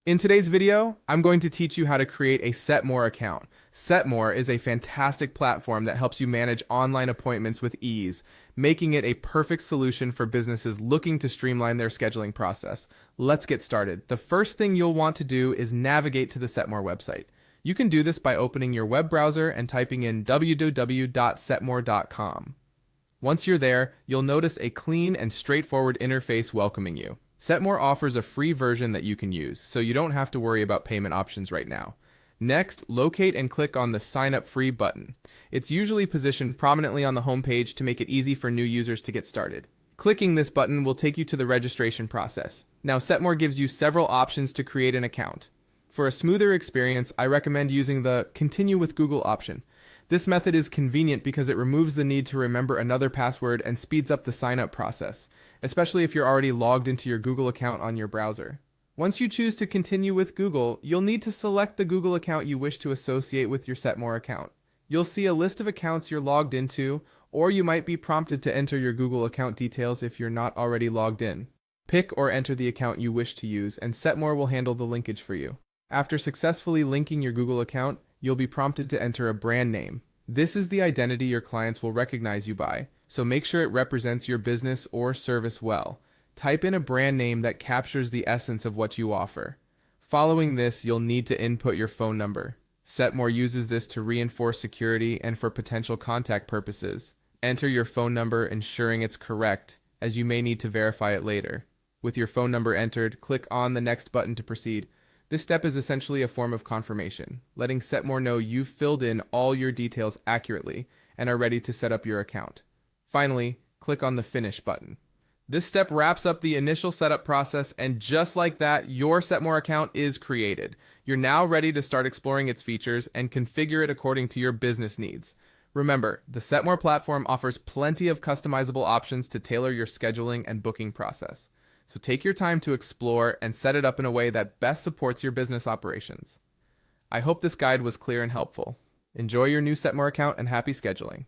In today's video, I'm going to teach you how to create a Setmore account. Setmore is a fantastic platform that helps you manage online appointments with ease, making it a perfect solution for businesses looking to streamline their scheduling process. Let's get started. The first thing you'll want to do is navigate to the Setmore website. You can do this by opening your web browser and typing in www.setmore.com. Once you're there, you'll notice a clean and straightforward interface welcoming you. Setmore offers a free version that you can use, so you don't have to worry about payment options right now. Next, locate and click on the Sign Up Free button. It's usually positioned prominently on the homepage to make it easy for new users to get started. Clicking this button will take you to the registration process. Now, Setmore gives you several options to create an account. For a smoother experience, I recommend using the Continue with Google option. This method is convenient because it removes the need to remember another password and speeds up the sign-up process, especially if you're already logged into your Google account on your browser. Once you choose to continue with Google, you'll need to select the Google account you wish to associate with your Setmore account. You'll see a list of accounts you're logged into, or you might be prompted to enter your Google account details if you're not already logged in. Pick or enter the account you wish to use, and Setmore will handle the linkage for you. After successfully linking your Google account, you'll be prompted to enter a brand name. This is the identity your clients will recognize you by, so make sure it represents your business or service well. Type in a brand name that captures the essence of what you offer. Following this, you'll need to input your phone number. Setmore uses this to reinforce security and for potential contact purposes. Enter your phone number, ensuring it's correct, as you may need to verify it later. With your phone number entered, click on the next button to proceed. This step is essentially a form of confirmation, letting Setmore know you've filled in all your details accurately and are ready to set up your account. Finally, click on the Finish button. This step wraps up the initial setup process, and just like that, your Setmore account is created. You're now ready to start exploring its features and configure it according to your business needs. Remember, the Setmore platform offers plenty of customizable options to tailor your scheduling and booking process. So take your time to explore and set it up in a way that best supports your business operations. I hope this guide was clear and helpful. Enjoy your new Setmore account and happy scheduling.